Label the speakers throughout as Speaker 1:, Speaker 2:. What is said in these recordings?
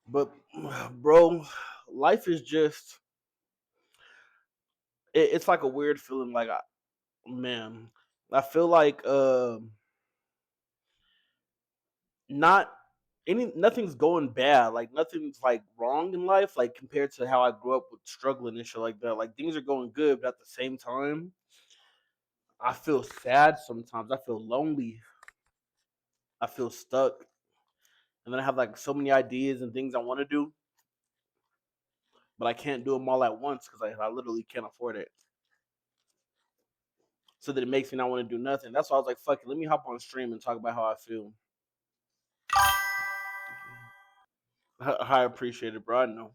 Speaker 1: But bro, life is just it's like a weird feeling. Like, man, I feel like not nothing's going bad. Like nothing's like wrong in life. Like compared to how I grew up with struggling and shit like that. Like things are going good, but at the same time, I feel sad sometimes. I feel lonely. I feel stuck. And then I have like so many ideas and things I want to do, but I can't do them all at once because I literally can't afford it. So that it makes me not want to do nothing. That's why I was like, fuck it, let me hop on stream and talk about how I feel. I appreciate it, bro. I know.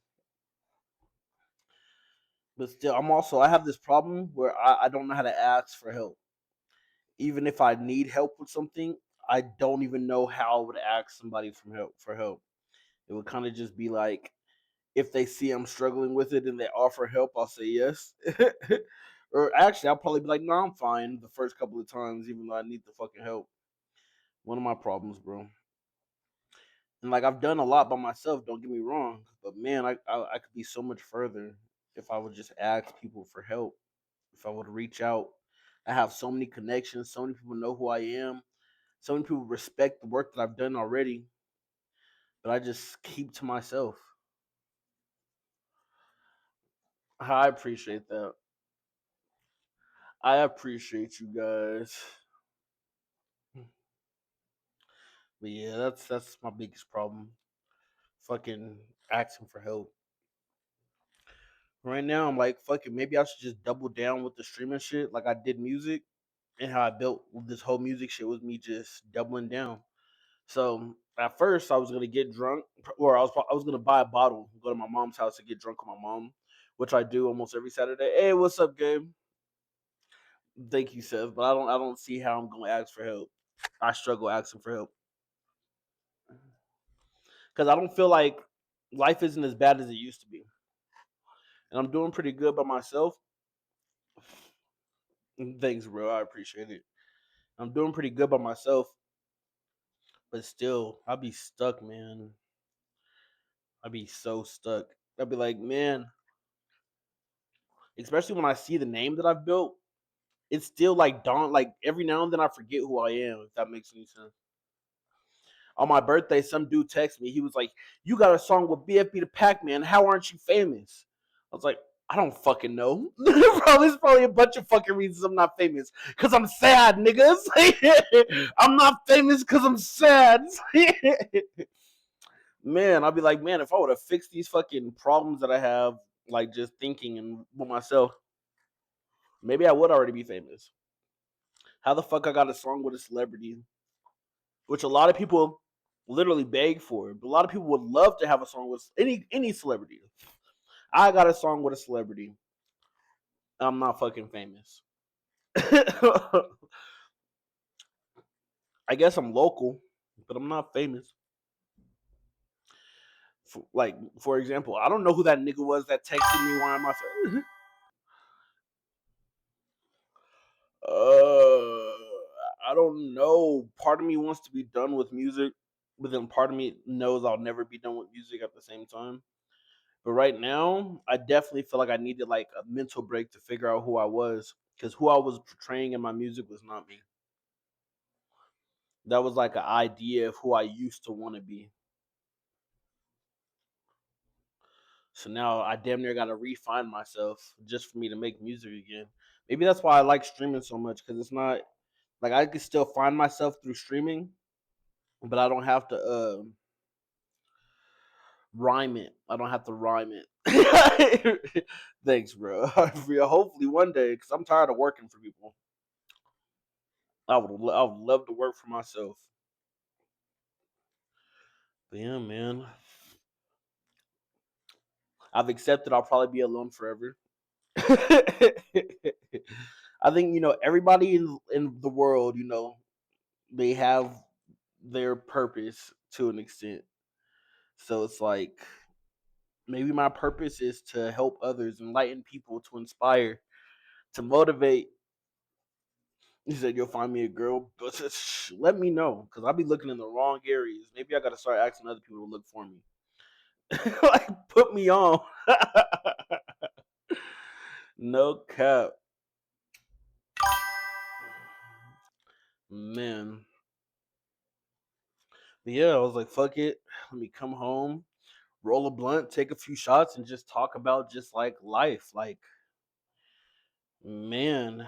Speaker 1: But still, I have this problem where I don't know how to ask for help. Even if I need help with something, I don't even know how I would ask somebody for help. It would kind of just be like, if they see I'm struggling with it and they offer help, I'll say yes. Or actually, I'll probably be like, no, I'm fine the first couple of times, even though I need the fucking help. One of my problems, bro. And like I've done a lot by myself, don't get me wrong, but man, I could be so much further if I would just ask people for help. If I would reach out, I have so many connections. So many people know who I am. So many people respect the work that I've done already, but I just keep to myself. I appreciate that. I appreciate you guys. But yeah, that's my biggest problem. Fucking asking for help. Right now, I'm like, fuck it. Maybe I should just double down with the streaming shit, like I did music, and how I built this whole music shit was me just doubling down. So at first, I was gonna get drunk, or I was gonna buy a bottle, go to my mom's house to get drunk with my mom, which I do almost every Saturday. Hey, what's up, Gabe? Thank you, Seth. But I don't see how I'm gonna ask for help. I struggle asking for help because I don't feel like life isn't as bad as it used to be, and I'm doing pretty good by myself. Thanks, bro. I appreciate it. I'm doing pretty good by myself, but still, I'll be stuck, man. I'd be so stuck. I'd be like, man, especially when I see the name that I've built, it's still like dawn. Like every now and then, I forget who I am. If that makes any sense. On my birthday, some dude texted me. He was like, "You got a song with BFB the Pac Man. How aren't you famous?" I was like, "I don't fucking know. There's probably a bunch of fucking reasons I'm not famous. Cause I'm sad, niggas. I'm not famous cause I'm sad." Man, I'll be like, man, if I would have fixed these fucking problems that I have, like just thinking and with myself, maybe I would already be famous. How the fuck I got a song with a celebrity, which a lot of people literally beg for, but a lot of people would love to have a song with any celebrity. I got a song with a celebrity. I'm not fucking famous. I guess I'm local, but I'm not famous. For example, I don't know who that nigga was that texted me. Why am I? I don't know. Part of me wants to be done with music, but then part of me knows I'll never be done with music at the same time. But right now, I definitely feel like I needed like a mental break to figure out who I was, because who I was portraying in my music was not me. That was like an idea of who I used to want to be. So now I damn near got to refine myself just for me to make music again. Maybe that's why I like streaming so much, because it's not like I can still find myself through streaming, but I don't have to rhyme it. I don't have to rhyme it. Thanks, bro. Hopefully one day, because I'm tired of working for people. I would love to work for myself. But yeah, man. I've accepted I'll probably be alone forever. I think everybody in the world, they have their purpose to an extent. So it's like maybe my purpose is to help others, enlighten people, to inspire, to motivate. He said, "You'll find me a girl, but let me know, because I'll be looking in the wrong areas. Maybe I got to start asking other people to look for me." Like put me on. No cap. Man. But yeah, I was like, fuck it. Let me come home, roll a blunt, take a few shots, and just talk about just like life. Like, man,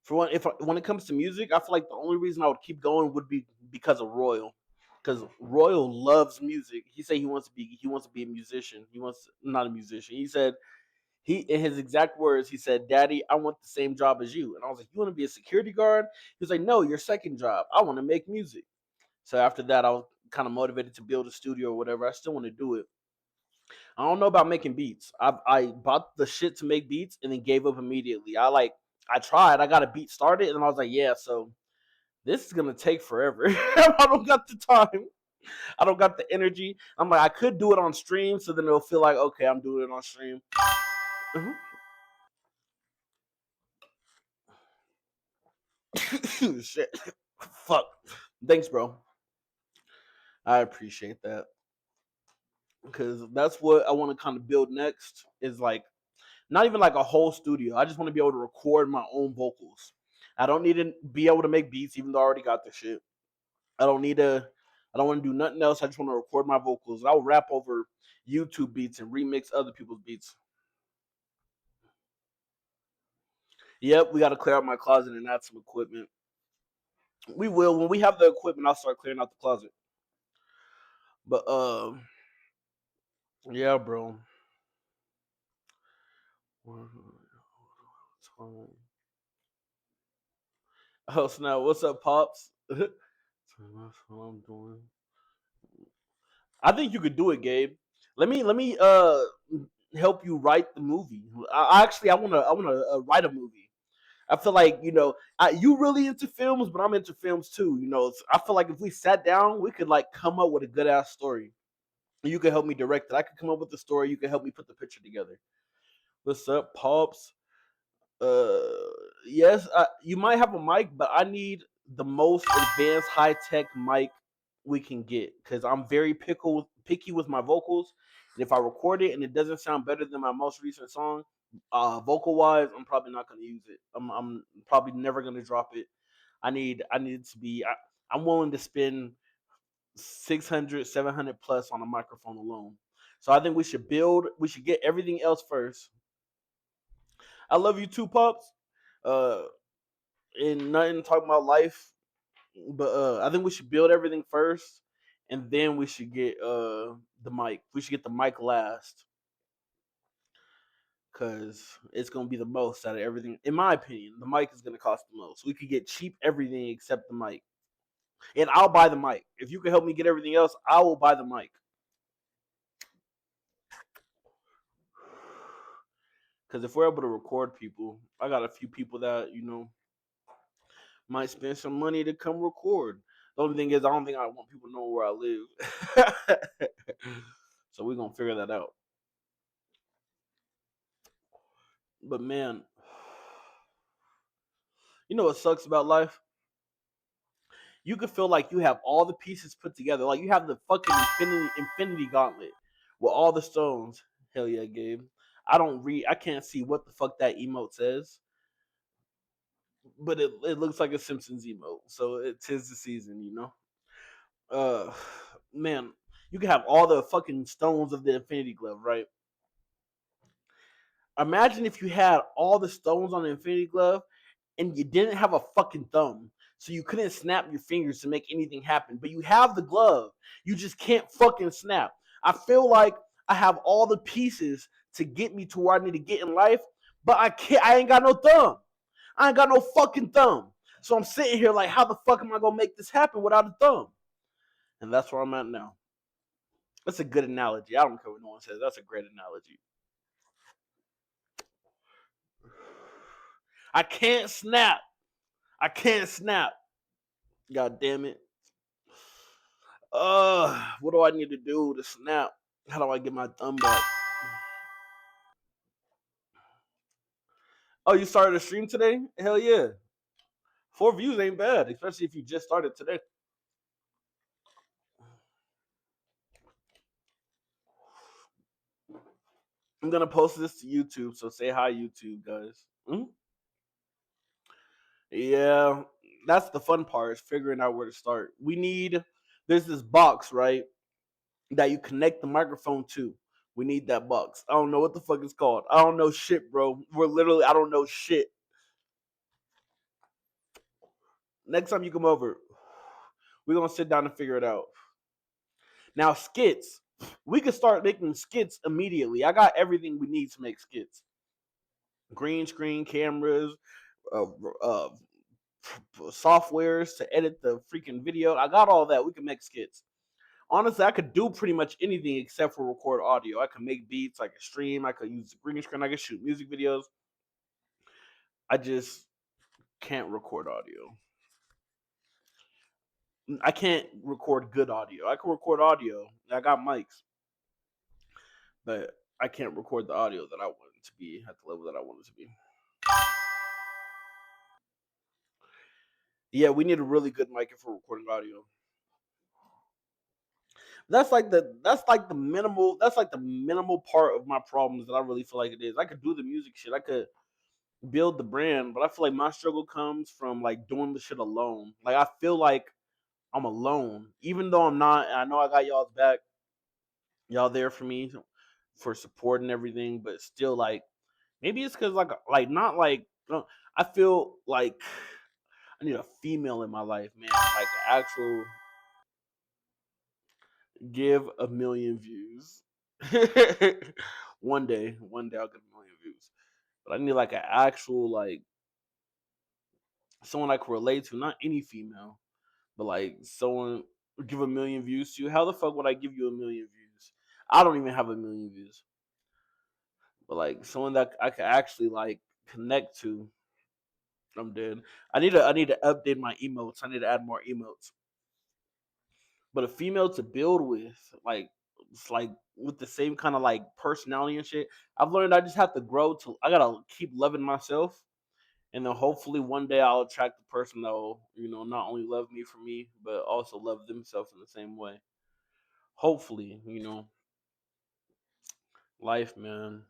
Speaker 1: for one, if when it comes to music, I feel like the only reason I would keep going would be because of Royal, because Royal loves music. He said he wants to be a musician. He wants not a musician. He said he in his exact words he said, "Daddy, I want the same job as you." And I was like, "You want to be a security guard?" He was like, "No, your second job. I want to make music." So after that, I was kind of motivated to build a studio or whatever. I still want to do it. I don't know about making beats. I bought the shit to make beats and then gave up immediately. I tried. I got a beat started and I was like, yeah. So this is gonna take forever. I don't got the time. I don't got the energy. I'm like, I could do it on stream, so then it'll feel like okay, I'm doing it on stream. Mhm. Shit. Fuck. Thanks, bro. I appreciate that because that's what I want to kind of build next. Is like not even like a whole studio. I just want to be able to record my own vocals. I don't need to be able to make beats, even though I already got the shit. I don't need to. I don't want to do nothing else. I just want to record my vocals. I'll rap over YouTube beats and remix other people's beats. Yep, we got to clear out my closet and add some equipment. We will when we have the equipment. I'll start clearing out the closet. But yeah, bro. Oh snap! What's up, pops? That's what I'm doing. I think you could do it, Gabe. Let me help you write the movie. I wanna write a movie. I feel like you really into films, but I'm into films too. I feel like if we sat down, we could like come up with a good ass story. You could help me direct it. I could come up with the story. You could help me put the picture together. What's up, pops? Uh, yes, you might have a mic, but I need the most advanced, high tech mic we can get because I'm very picky with my vocals. And if I record it and it doesn't sound better than my most recent song, vocal wise, I'm probably not going to use it. I'm probably never going to drop it. I need it to be. I'm willing to spend 600, 700 plus on a microphone alone. So I think we should build. We should get everything else first. I love you too, pops. Uh, and nothing talking about life. But I think we should build everything first, and then we should get the mic. We should get the mic last, cause it's gonna be the most out of everything. In my opinion, the mic is gonna cost the most. We could get cheap everything except the mic, and I'll buy the mic. If you can help me get everything else, I will buy the mic. Cause if we're able to record people, I got a few people that might spend some money to come record. The only thing is, I don't think I want people to know where I live. So we're gonna figure that out. But man, you know what sucks about life? You could feel like you have all the pieces put together. Like you have the fucking infinity gauntlet with all the stones. Hell yeah, Gabe. I don't read. I can't see what the fuck that emote says, but it looks like a Simpsons emote. So it tis the season. Uh, man, you can have all the fucking stones of the Infinity Glove, right? Imagine if you had all the stones on the Infinity Glove and you didn't have a fucking thumb. So you couldn't snap your fingers to make anything happen. But you have the glove. You just can't fucking snap. I feel like I have all the pieces to get me to where I need to get in life, but I ain't got no thumb. I ain't got no fucking thumb. So I'm sitting here like, how the fuck am I gonna make this happen without a thumb? And that's where I'm at now. That's a good analogy. I don't care what no one says. That's a great analogy. I can't snap. I can't snap. God damn it. What do I need to do to snap? How do I get my thumb back? Oh, you started a stream today? Hell yeah. 4 views ain't bad, especially if you just started today. I'm gonna post this to YouTube, so say hi, YouTube guys. Yeah, that's the fun part is figuring out where to start. There's this box, right, that you connect the microphone to. We need that box. I don't know what the fuck it's called. I don't know shit, bro. I don't know shit. Next time you come over, we're gonna sit down and figure it out. Now, skits. We could start making skits immediately. I got everything we need to make skits. Green screen cameras, uh, uh, softwares to edit the freaking video. I got all that. We can make skits. Honestly, I could do pretty much anything except for record audio. I could make beats, I could stream, I could use the green screen, I could shoot music videos. I just can't record audio. I can't record good audio. I can record audio. I got mics, but I can't record the audio that I want it to be at the level that I want it to be. Yeah, we need a really good mic for recording audio. That's like the minimal part of my problems that I really feel like it is. I could do the music shit. I could build the brand, but I feel like my struggle comes from like doing the shit alone. Like I feel like I'm alone, even though I'm not. I know I got y'all's back, y'all there for me for support and everything, but still, like maybe it's because like not like I feel like I need a female in my life, man. Like actual give a million views. One day I'll get a million views, but I need like an actual like someone I can relate to, not any female. But like someone give a million views to you, how the fuck would I give you a million views? I don't even have a million views. But like someone that I can actually like connect to, I'm dead. I need to update my emotes. I need to add more emotes. But a female to build with, like it's like with the same kind of like personality and shit. I've learned I just have to grow to I gotta keep loving myself. And then hopefully one day I'll attract the person that will, not only love me for me, but also love themselves in the same way. Hopefully, life, man.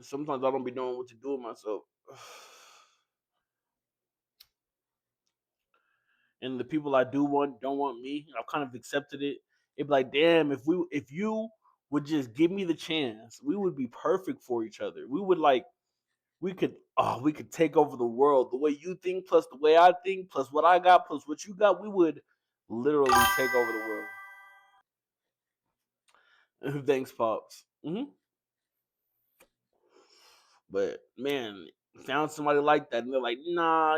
Speaker 1: Sometimes I don't be knowing what to do with myself. And the people I do want don't want me. I've kind of accepted it. It'd be like, damn, if you would just give me the chance, we would be perfect for each other. We could take over the world. The way you think plus the way I think plus what I got plus what you got, we would literally take over the world. Thanks, pops. But man, found somebody like that, and they're like, nah,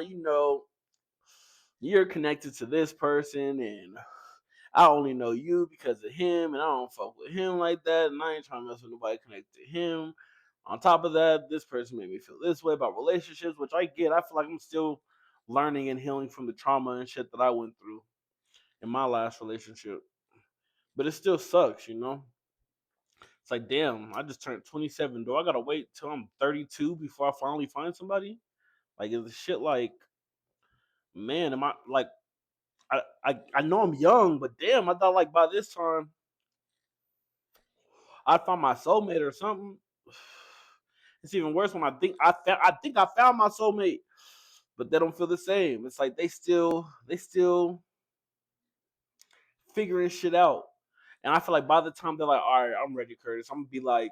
Speaker 1: you're connected to this person, and I only know you because of him, and I don't fuck with him like that, and I ain't trying to mess with nobody connected to him. On top of that, this person made me feel this way about relationships, which I get. I feel like I'm still learning and healing from the trauma and shit that I went through in my last relationship. But it still sucks. It's like, damn, I just turned 27. Do I gotta wait till I'm 32 before I finally find somebody? Like, is the shit like, man, am I like, I know I'm young, but damn, I thought like by this time I'd find my soulmate or something. It's even worse when I think I found my soulmate, but they don't feel the same. It's like they still figuring shit out. And I feel like by the time they're like, all right, I'm ready, Curtis, I'm gonna be like,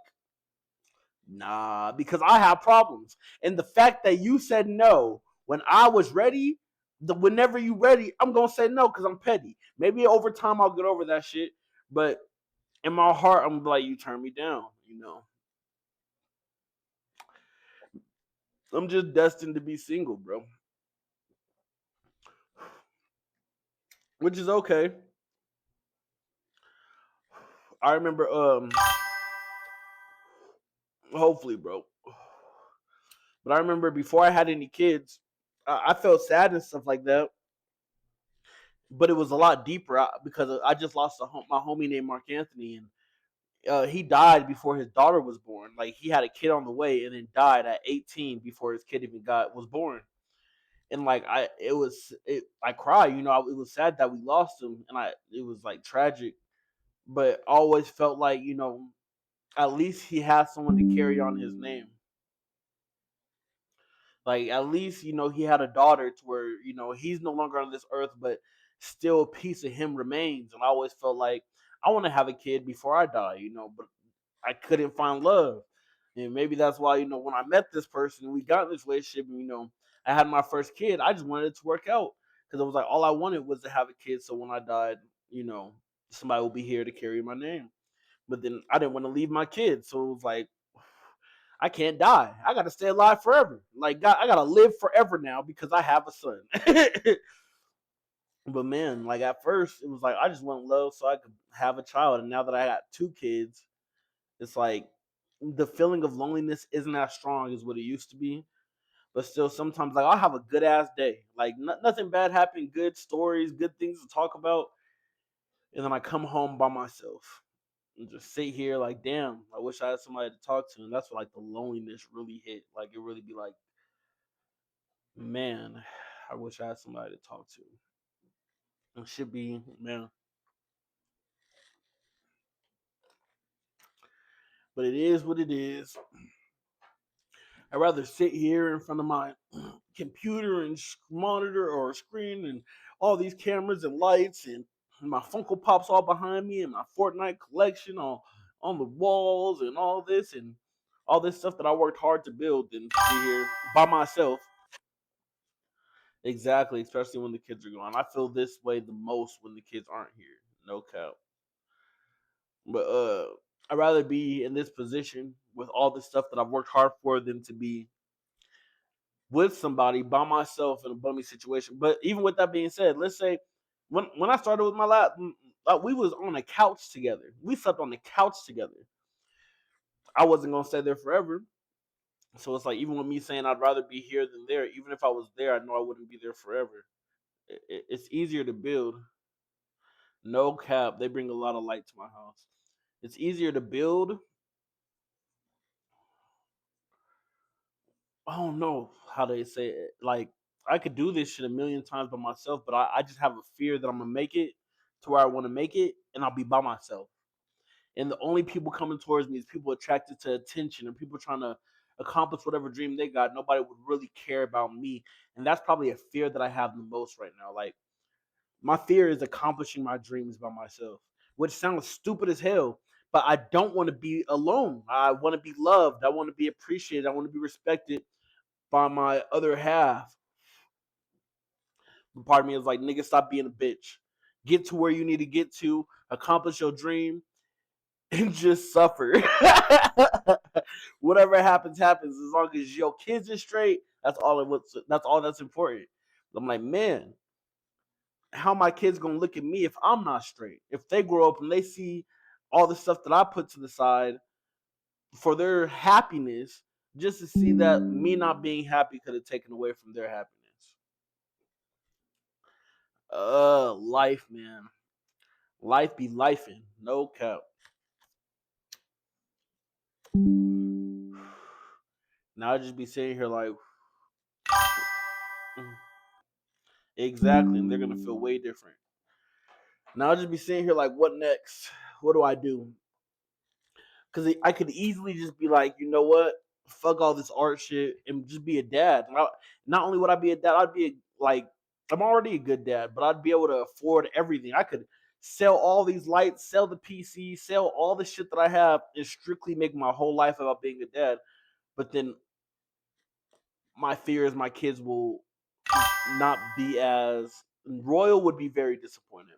Speaker 1: nah, because I have problems. And the fact that you said no when I was ready, whenever you ready, I'm gonna say no because I'm petty. Maybe over time I'll get over that shit, but in my heart, I'm like, you turn me down. I'm just destined to be single, bro. Which is okay. I remember, hopefully, bro. But I remember before I had any kids, I felt sad and stuff like that. But it was a lot deeper because I just lost my homie named Mark Anthony, and he died before his daughter was born. Like he had a kid on the way, and then died at 18 before his kid even was born. And like I cried. It was sad that we lost him, and it was like tragic. But I always felt like at least he has someone to carry on his name. Like at least he had a daughter to where he's no longer on this earth, but still a piece of him remains. And I always felt like I want to have a kid before I die, but I couldn't find love. And maybe that's why when I met this person and we got in this relationship, and I had my first kid, I just wanted it to work out because it was like all I wanted was to have a kid. So when I died, somebody will be here to carry my name. But then I didn't want to leave my kids, so it was like I can't die. I got to stay alive forever. Like God, I got to live forever now because I have a son. But man, like at first it was like I just want love so I could have a child, and now that I got two kids, it's like the feeling of loneliness isn't as strong as what it used to be. But still, sometimes like I'll have a good ass day, like nothing bad happened, good stories, good things to talk about, and then I come home by myself and just sit here like, damn, I wish I had somebody to talk to. And that's what like the loneliness really hit. Like it really be like, man, I wish I had somebody to talk to. It should be, man. But it is what it is. I'd rather sit here in front of my computer and monitor or screen and all these cameras and lights and my Funko Pops all behind me and my Fortnite collection on the walls and all this stuff that I worked hard to build than to be here by myself. Exactly, especially when the kids are gone. I feel this way the most when the kids aren't here. No cap. But I'd rather be in this position with all the stuff that I've worked hard for than to be with somebody by myself in a bummy situation. But even with that being said, let's say when I started with my lab, we was on a couch together. We slept on the couch together. I wasn't gonna stay there forever. So it's like even with me saying I'd rather be here than there, even if I was there, I know I wouldn't be there forever. It's easier to build. No cap, they bring a lot of light to my house. It's easier to build. I don't know how they say it. Like I could do this shit a million times by myself, but I just have a fear that I'm gonna make it to where I want to make it, and I'll be by myself. And the only people coming towards me is people attracted to attention and people trying to accomplish whatever dream they got. Nobody would really care about me, and that's probably a fear that I have the most right now. Like my fear is accomplishing my dreams by myself, which sounds stupid as hell. But I don't want to be alone. I want to be loved. I want to be appreciated. I want to be respected by my other half. But part of me is like, nigga, stop being a bitch. Get to where you need to get to, accomplish your dream, and just suffer. Whatever happens, happens. As long as your kids are straight, that's all that's important. I'm like, man, how my kids gonna look at me if I'm not straight? If they grow up and they see all the stuff that I put to the side for their happiness, just to see that me not being happy could have taken away from their happiness. Life, man. Life be lifing. No cap. Now I just be sitting here like, mm, exactly, and they're gonna feel way different. Now I'll just be sitting here like, what next? What do I do? Because I could easily just be like, you know what? Fuck all this art shit and just be a dad. Not only would I be a dad, I'd be like, I'm already a good dad, but I'd be able to afford everything. I could sell all these lights, sell the PC, sell all the shit that I have, and strictly make my whole life about being a dad. But then my fear is my kids will not be as Royal would be very disappointed.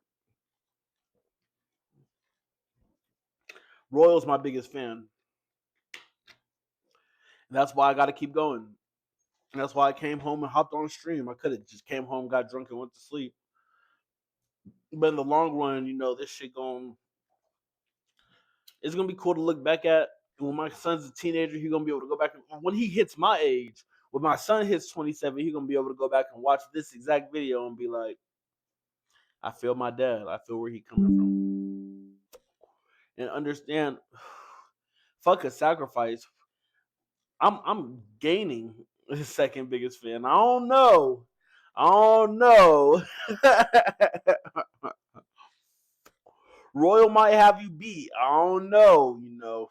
Speaker 1: Royal's my biggest fan. And that's why I got to keep going. And that's why I came home and hopped on stream. I could have just came home, got drunk, and went to sleep. But in the long run, this shit going it's gonna be cool to look back at. And when my son's a teenager, he's gonna be able to go back and when he hits my age, when my son hits 27, he's gonna be able to go back and watch this exact video and be like, I feel my dad. I feel where he coming from. And understand fuck a sacrifice. I'm gaining the second biggest fan. I don't know. Oh no. Royal might have you beat. I don't know, you know.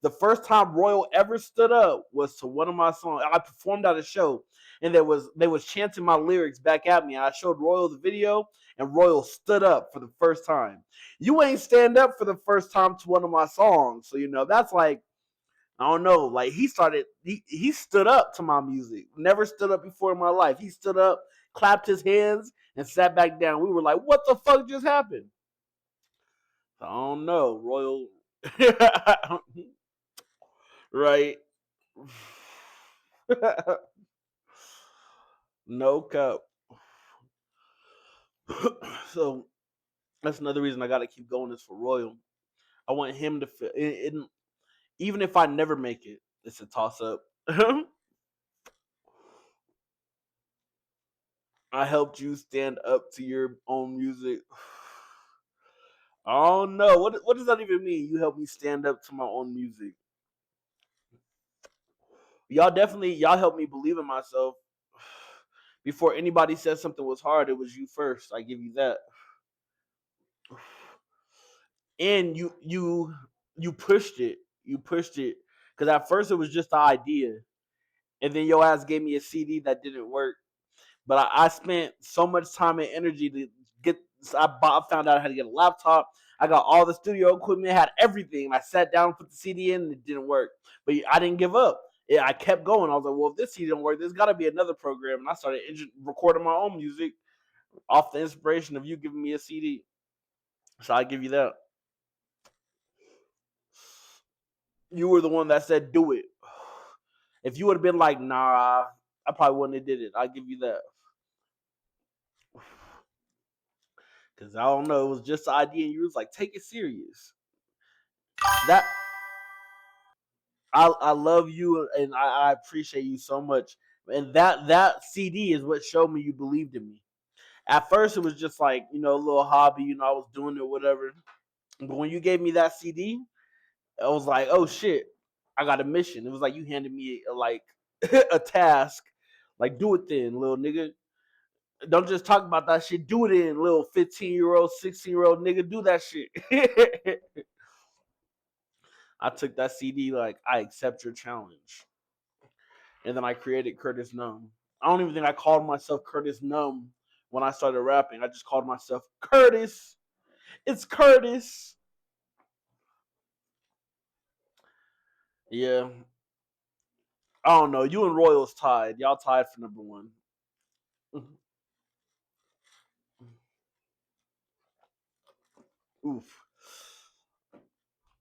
Speaker 1: The first time Royal ever stood up was to one of my songs. I performed at a show, and they was chanting my lyrics back at me. I showed Royal the video, and Royal stood up for the first time. You ain't stand up for the first time to one of my songs, so you know that's like I don't know. Like he stood up to my music. Never stood up before in my life. He stood up, clapped his hands, and sat back down. We were like, "What the fuck just happened?" I don't know, Royal. Right. No cup. So that's another reason I got to keep going is for Royal. I want him to feel it, even if I never make it, it's a toss up. I helped you stand up to your own music. I don't know. What does that even mean? You helped me stand up to my own music. Y'all helped me believe in myself. Before anybody said something was hard, it was you first. I give you that. And you pushed it. You pushed it. Cause at first it was just the idea. And then your ass gave me a CD that didn't work. But I spent so much time and energy to get. I found out how to get a laptop. I got all the studio equipment, had everything. I sat down, put the CD in, and it didn't work. But I didn't give up. Yeah, I kept going. I was like, well, if this CD didn't work, there's got to be another program. And I started recording my own music off the inspiration of you giving me a CD. So I give you that. You were the one that said do it. If you would have been like, nah, I probably wouldn't have did it. I give you that. Cause I don't know, it was just the idea, and you was like, take it serious. That I love you, and I appreciate you so much. And that CD is what showed me you believed in me. At first, it was just like a little hobby. I was doing it, whatever. But when you gave me that CD, I was like, oh shit, I got a mission. It was like you handed me like a task, like do it then, little nigga. Don't just talk about that shit. Do it in, little 15-year-old, 16-year-old nigga. Do that shit. I took that CD like I accept your challenge, and then I created Kurtis Numb. I don't even think I called myself Kurtis Numb when I started rapping. I just called myself Kurtis. It's Kurtis. Yeah, I don't know. You and Royals tied. Y'all tied for number one. Oof.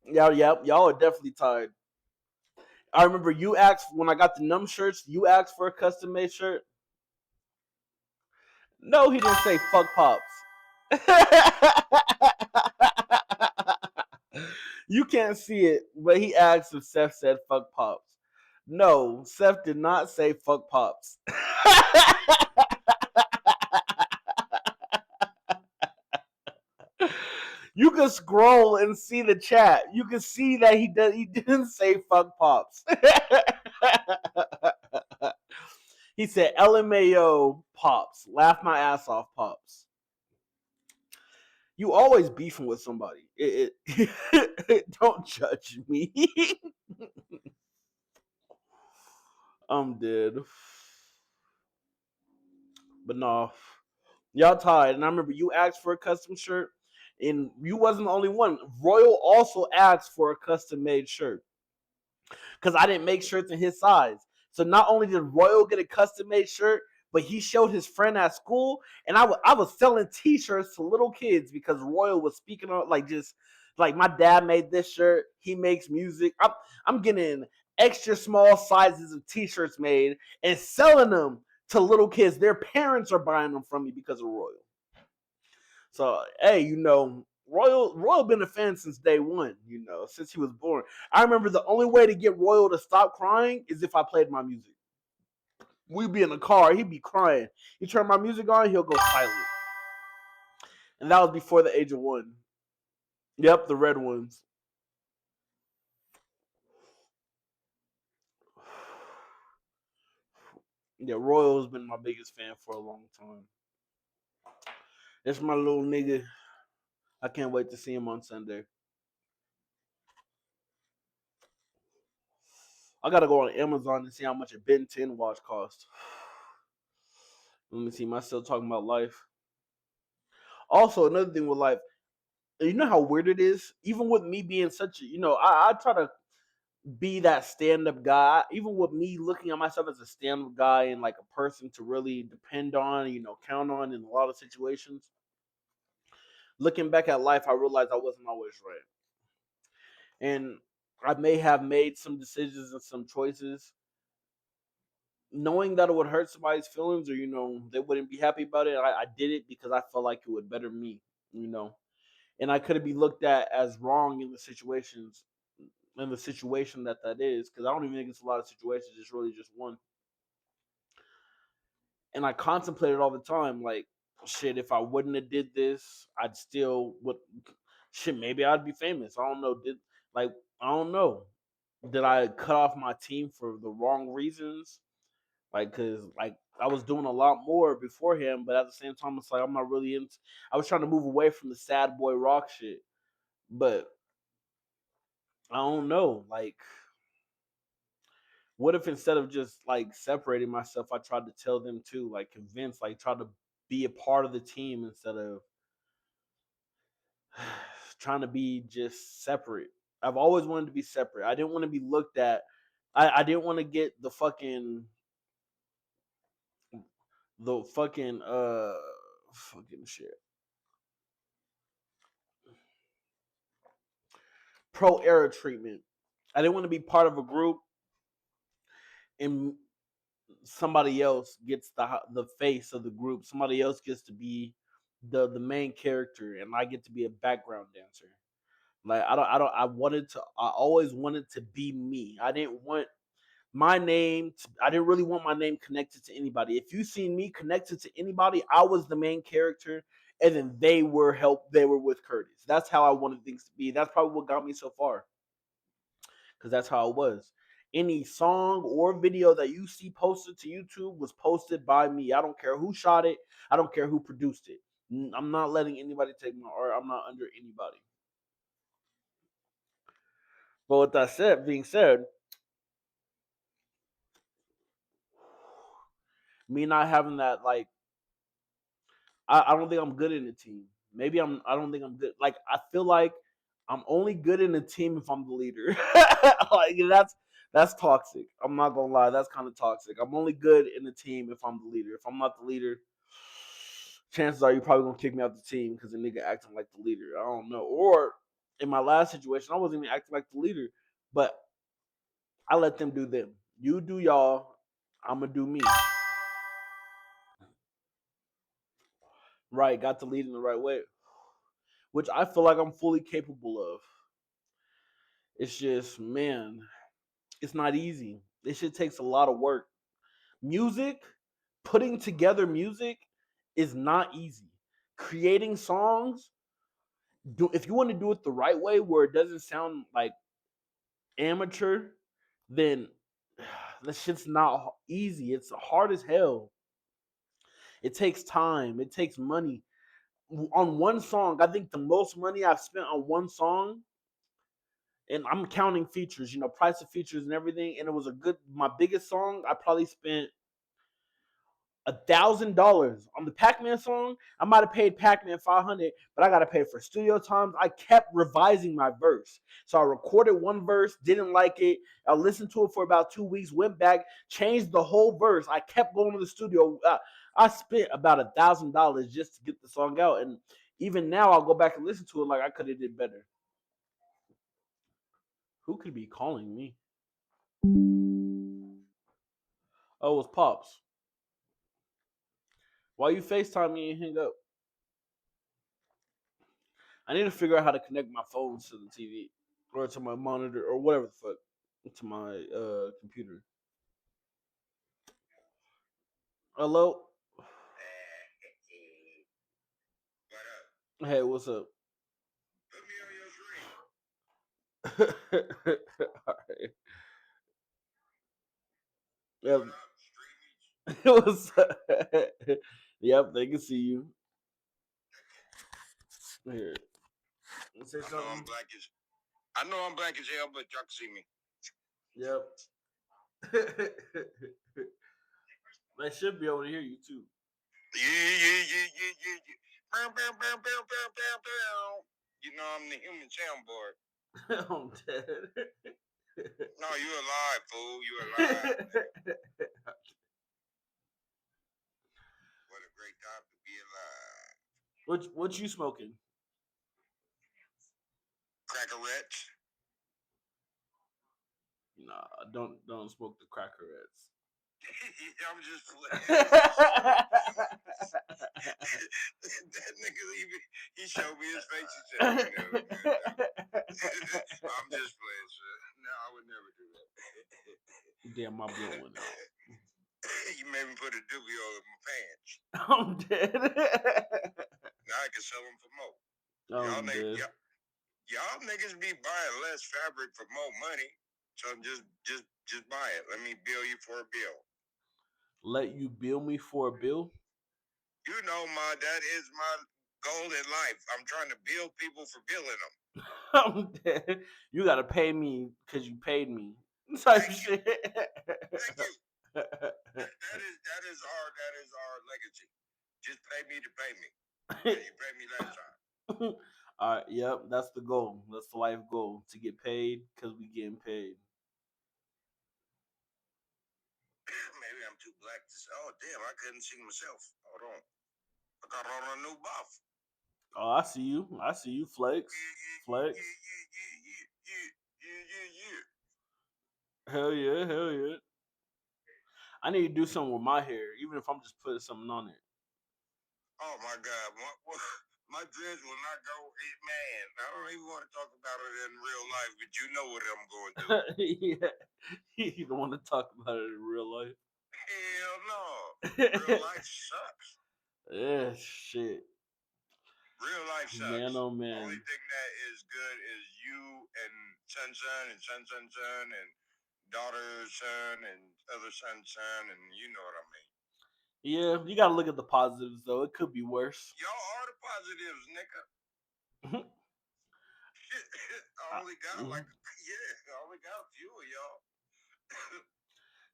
Speaker 1: Y'all are definitely tied. I remember you asked when I got the numb shirts. You asked for a custom made shirt. No, he didn't say fuck pops. You can't see it, but he asked if Seth said fuck pops. No, Seth did not say fuck pops. You can scroll and see the chat. You can see that he didn't say fuck pops. He said LMAO pops. Laugh my ass off pops. You always beefing with somebody. Don't judge me. I'm dead. But no, y'all tied. And I remember you asked for a custom shirt, and you wasn't the only one. Royal also asked for a custom made shirt because I didn't make shirts in his size. So not only did Royal get a custom made shirt, but he showed his friend at school, and I was selling T-shirts to little kids because Royal was speaking on like just like my dad made this shirt. He makes music. I'm getting extra small sizes of T-shirts made and selling them to little kids. Their parents are buying them from me because of Royal. So hey, Royal been a fan since day one, since he was born. I remember the only way to get Royal to stop crying is if I played my music. We'd be in the car, he'd be crying. You turn my music on, he'll go silent. And that was before the age of 1. Yep, the red ones. Yeah, Royal's been my biggest fan for a long time. It's my little nigga. I can't wait to see him on Sunday. I gotta go on Amazon and see how much a Ben 10 watch costs. Let me see. Am I still talking about life? Also, another thing with life, you know how weird it is? Even with me being such a, I try to be that stand up guy. Even with me looking at myself as a stand up guy and like a person to really depend on, count on in a lot of situations. Looking back at life, I realized I wasn't always right. And I may have made some decisions and some choices knowing that it would hurt somebody's feelings or they wouldn't be happy about it. I did it because I felt like it would better me, you know and I couldn't be looked at as wrong in the situation that is, because I don't even think it's a lot of situations. It's really just one. And I contemplated all the time, like, shit, if I wouldn't have did this, I'd still would. Shit, maybe I'd be famous. I don't know. Like I don't know. Did I cut off my team for the wrong reasons? Like, cause like I was doing a lot more beforehand, but at the same time, it's like I'm not really into. I was trying to move away from the sad boy rock shit, but I don't know. Like, what if instead of just like separating myself, I tried to tell them too, like convince, like try to be a part of the team instead of trying to be just separate. I've always wanted to be separate. I didn't want to be looked at. I didn't want to get the fucking shit. Pro era treatment. I didn't want to be part of a group and somebody else gets the face of the group. Somebody else gets to be the main character, and I get to be a background dancer. Like I always wanted to be me. I didn't want my name. I didn't really want my name connected to anybody. If you seen me connected to anybody, I was the main character, and then they were help. They were with Kurtis. That's how I wanted things to be. That's probably what got me so far, because that's how it was. Any song or video that you see posted to YouTube was posted by me. I don't care who shot it. I don't care who produced it. I'm not letting anybody take my art. I'm not under anybody. But with that being said, me not having that, like, I don't think I'm good in a team. Maybe I don't think I'm good. Like, I feel like I'm only good in a team if I'm the leader. Like, that's toxic. I'm not gonna lie, that's kind of toxic. I'm only good in a team if I'm the leader. If I'm not the leader, chances are you're probably gonna kick me out the team because the nigga acting like the leader. I don't know. Or in my last situation, I wasn't even acting like the leader, but I let them do them. You do y'all. I'm gonna do me. Right, got to lead in the right way, which I feel like I'm fully capable of. It's just, man, it's not easy. This shit takes a lot of work. Music, putting together music is not easy. Creating songs, if you want to do it the right way where it doesn't sound like amateur, then that shit's not easy. It's hard as hell. It takes time. It takes money. On one song, I think the most money I've spent on one song, and I'm counting features, price of features and everything. And it was my biggest song. I probably spent $1,000 on the Pac-Man song. I might have paid Pac-Man 500, but I got to pay for studio times. I kept revising my verse, so I recorded one verse, didn't like it. I listened to it for about 2 weeks, went back, changed the whole verse. I kept going to the studio. I spent about $1,000 just to get the song out, and even now I'll go back and listen to it like I could have did better. Who could be calling me? Oh, it was Pops. Why you FaceTime me and hang up? I need to figure out how to connect my phones to the TV or to my monitor or whatever the fuck to my computer. Hello. Hey, what's up? All right. Yeah. What's up? Yep, they can see you. Here, say
Speaker 2: I know I'm
Speaker 1: something.
Speaker 2: black as I know I'm black as hell, but y'all can see me.
Speaker 1: Yep. They should be able to hear you too.
Speaker 2: Yeah. Bow, bow, bow, bow, bow, bow, bow. You know I'm the human soundboard.
Speaker 1: I'm dead.
Speaker 2: No, you alive, fool. You alive. What a great time to be alive.
Speaker 1: What you smoking?
Speaker 2: Crackerettes.
Speaker 1: Nah, don't smoke the crackerettes.
Speaker 2: I'm just playing.
Speaker 1: That
Speaker 2: That nigga, he showed me his face. He said, "You know, man, I'm just playing, sir. No, I would never do that."
Speaker 1: Damn, my blood went out.
Speaker 2: You made me put a doobie all in my pants.
Speaker 1: I'm dead.
Speaker 2: Now I can sell them for more. Y'all,
Speaker 1: I'm dead.
Speaker 2: y'all niggas be buying less fabric for more money. So just buy it. Let me bill you for a bill.
Speaker 1: Let you bill me for a bill?
Speaker 2: You know, that is my goal in life. I'm trying to bill people for billing them.
Speaker 1: I'm dead. You gotta pay me because you paid me. Type
Speaker 2: Thank you,
Speaker 1: shit.
Speaker 2: thank you. That is our legacy. Just pay me to pay me. Yeah, you paid me last time.
Speaker 1: All right, yep, that's the goal. That's the life goal to get paid because we getting paid.
Speaker 2: Maybe I'm too black to say. Oh damn, I couldn't see myself. Hold on. I got on a new buff.
Speaker 1: Oh, I see you. I see you. Flex, flex.
Speaker 2: Yeah.
Speaker 1: Hell yeah, hell yeah. I need to do something with my hair, even if I'm just putting something on it.
Speaker 2: Oh my God, my dreads will not go. Man, I don't even want to talk about it in real life, but you know what I'm going through.
Speaker 1: Yeah, you don't want to talk about it in real life.
Speaker 2: Hell no, real life sucks.
Speaker 1: Yeah, shit.
Speaker 2: Real life
Speaker 1: Man,
Speaker 2: sucks.
Speaker 1: oh
Speaker 2: Only
Speaker 1: man.
Speaker 2: thing that is good is you and son and daughter son and other son, and you know what I mean.
Speaker 1: Yeah, you gotta look at the positives though. It could be worse.
Speaker 2: Y'all are the positives, nigga. I only got like, yeah, I only got a few of y'all.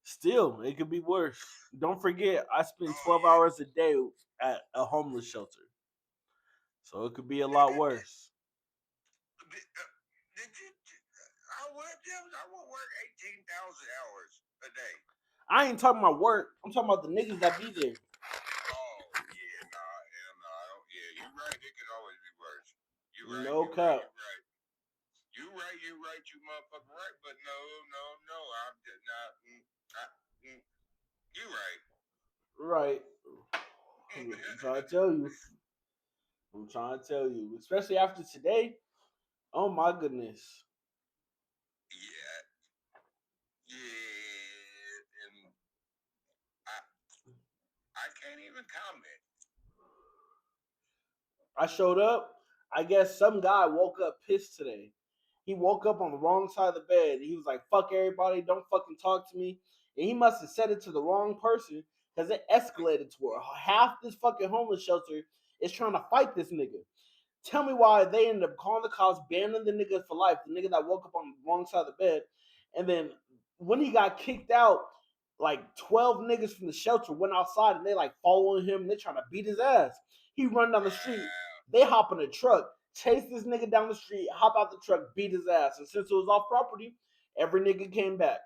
Speaker 1: Still, it could be worse. Don't forget, I spend
Speaker 2: Oh
Speaker 1: 12
Speaker 2: yeah,
Speaker 1: hours a day at a homeless shelter. So it could be a lot
Speaker 2: nigga.
Speaker 1: worse.
Speaker 2: Did you? I will work 18,000 hours a day.
Speaker 1: I ain't talking about work. I'm talking about the niggas that be there.
Speaker 2: Oh yeah, nah, hell no. I don't, yeah, you right. It could always be worse. You right.
Speaker 1: No
Speaker 2: You right.
Speaker 1: cap.
Speaker 2: You right. You right. You right. You motherfucker right. But no. I'm just not. You right.
Speaker 1: Right. I'm trying to tell you. I'm trying to tell you. Especially after today. Oh my goodness.
Speaker 2: Yeah. Yeah. And I I can't even comment.
Speaker 1: I showed up. I guess some guy woke up pissed today. He woke up on the wrong side of the bed. He was like, fuck everybody, don't fucking talk to me. And he must have said it to the wrong person because it escalated to where half this fucking homeless shelter is trying to fight this nigga. Tell me why they ended up calling the cops, banning the nigga for life, the nigga that woke up on the wrong side of the bed. And then when he got kicked out, like 12 niggas from the shelter went outside and they like following him. And they trying to beat his ass. He run down the street.
Speaker 2: Wow.
Speaker 1: They hop in a truck, chase this nigga down the street, hop out the truck, beat his ass. And since it was off property, every nigga came back.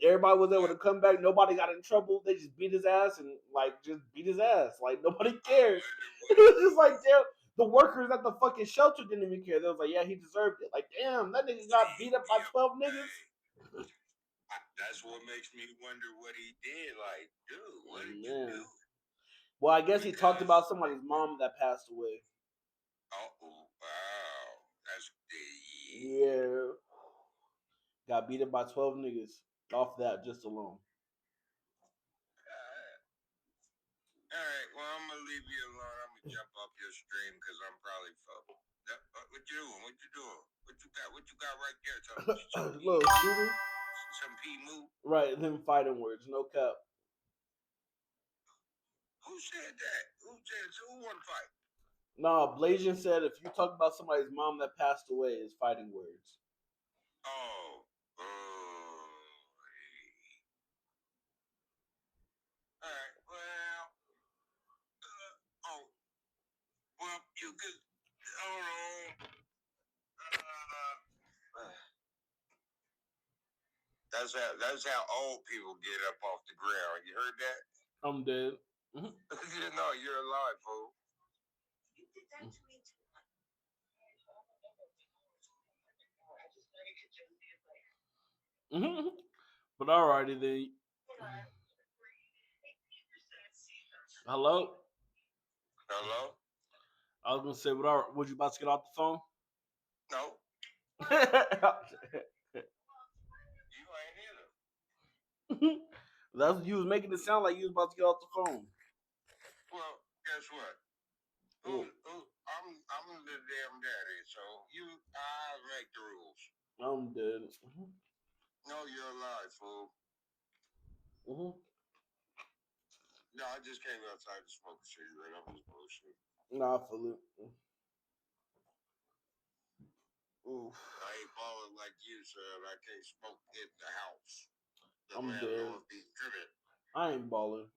Speaker 1: Everybody was able
Speaker 2: Wow.
Speaker 1: to come back. Nobody got in trouble. They just beat his ass and like just beat his ass. Like nobody
Speaker 2: I
Speaker 1: cared.
Speaker 2: wonder
Speaker 1: It
Speaker 2: what he
Speaker 1: was just like
Speaker 2: did.
Speaker 1: damn. The workers at the fucking shelter didn't even care. They was like, yeah, he deserved it. Like damn, that nigga got beat up by
Speaker 2: Yep.
Speaker 1: 12 niggas.
Speaker 2: Hey, that's what makes me wonder what he did. Like, dude, what did you do?
Speaker 1: Man. Well, I guess he talked
Speaker 2: Because,
Speaker 1: about somebody's mom that passed away.
Speaker 2: oh, wow, that's the.
Speaker 1: Yeah. Got beat up by 12 niggas off that just alone.
Speaker 2: All right, well, I'm gonna leave you alone. I'm gonna jump off your stream because I'm probably fucked. What you doing? What you doing? What you got? What you got right there? Some P,
Speaker 1: Little shooter.
Speaker 2: some P move.
Speaker 1: Right, them fighting words, no cap.
Speaker 2: Who said that? Who won fight?
Speaker 1: No, Blasian said if you talk about somebody's mom that passed away, it's fighting words.
Speaker 2: Oh. All right. Well. Oh. Well, you could. Hold on. That's how old people get up off the ground. You heard that?
Speaker 1: I'm dead.
Speaker 2: You know you're alive, fool. You did that to me too.
Speaker 1: But alrighty then. Hello.
Speaker 2: Hello?
Speaker 1: I was gonna say, what? Was you about to get off the phone?
Speaker 2: No, you ain't either.
Speaker 1: That's you was making it sound like you was about to get off the phone.
Speaker 2: Well, guess what? I'm the damn daddy, so I make the rules.
Speaker 1: I'm dead.
Speaker 2: No, you're alive, fool. No, I just came outside to smoke a cigarette. I'm just bullshit.
Speaker 1: Nah, I feel it. Oof.
Speaker 2: I ain't balling like you, son. I can't smoke in the house. The
Speaker 1: I'm
Speaker 2: landlord
Speaker 1: dead.
Speaker 2: be tripping.
Speaker 1: I ain't balling.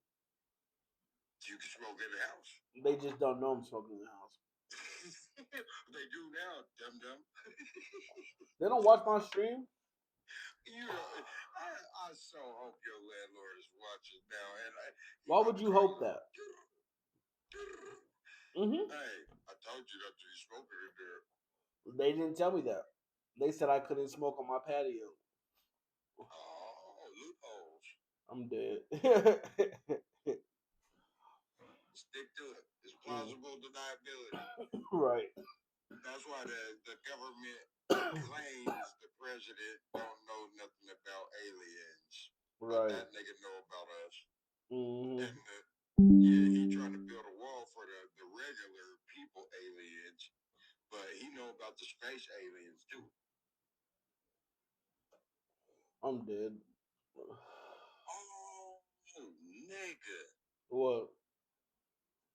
Speaker 2: You can smoke in the house.
Speaker 1: They just don't know I'm smoking in the house.
Speaker 2: They do now, dum-dum.
Speaker 1: They don't watch my stream.
Speaker 2: You know, I so hope your landlord is watching now. And
Speaker 1: Why would you hope that?
Speaker 2: Hey, I told you not to be smoking in there.
Speaker 1: They didn't tell me that. They said I couldn't smoke on my patio.
Speaker 2: Oh, loopholes.
Speaker 1: I'm dead.
Speaker 2: Stick to it. It's plausible deniability.
Speaker 1: Right.
Speaker 2: That's why the government claims the president don't know nothing about aliens. But
Speaker 1: Right.
Speaker 2: that nigga know about us.
Speaker 1: Mm-hmm.
Speaker 2: And yeah, he trying to build a wall for the regular people aliens. But he know about the space aliens too.
Speaker 1: I'm dead.
Speaker 2: Oh, nigga.
Speaker 1: What?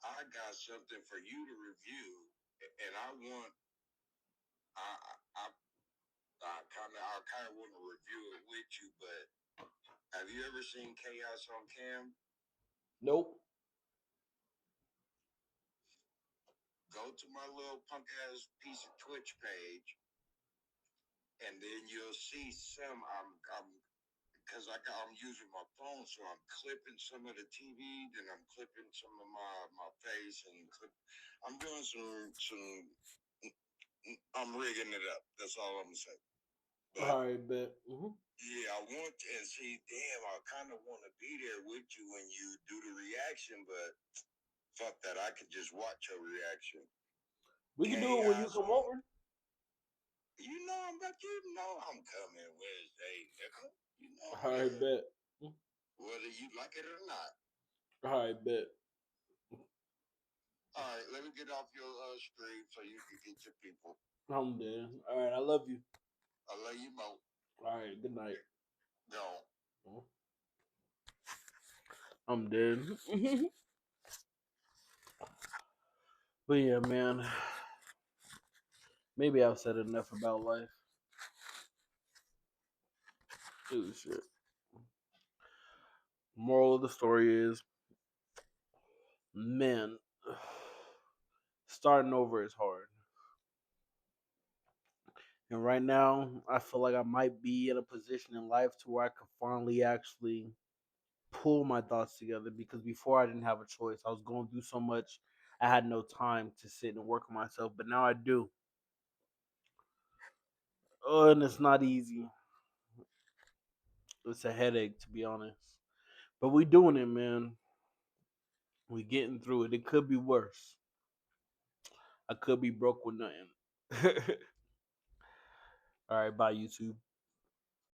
Speaker 2: I got something for you to review, and I want, I kind of want to review it with you. But have you ever seen Chaos on Cam?
Speaker 1: Nope.
Speaker 2: Go to my little punk ass piece of Twitch page, and then you'll see some. Because I'm using my phone, so I'm clipping some of the TV, then I'm clipping some of my face, and I'm doing some. I'm rigging it up. That's all I'm gonna say. But
Speaker 1: All right, bet.
Speaker 2: yeah, I want to, and see. Damn, I kind of want to be there with you when you do the reaction, but fuck that. I could just watch your reaction.
Speaker 1: We can do it when you
Speaker 2: Chaos
Speaker 1: come
Speaker 2: on.
Speaker 1: over.
Speaker 2: I'm coming Wednesday, nigga. You know I'm
Speaker 1: All right,
Speaker 2: there,
Speaker 1: bet.
Speaker 2: whether you like it or not.
Speaker 1: All right, bet.
Speaker 2: All right, let me get off your screen so you can get your people.
Speaker 1: I'm dead. All right, I love you.
Speaker 2: I love you, Mo.
Speaker 1: All right, good night.
Speaker 2: Go.
Speaker 1: I'm dead. But yeah, man. Maybe I've said enough about life. Ooh, shit. Moral of the story is, man, starting over is hard. And right now, I feel like I might be in a position in life to where I could finally actually pull my thoughts together, because before I didn't have a choice. I was going through so much, I had no time to sit and work on myself, but now I do. Oh, and it's not easy. It's a headache, to be honest. But we doing it, man. We getting through it. It could be worse. I could be broke with nothing. All right, bye, YouTube.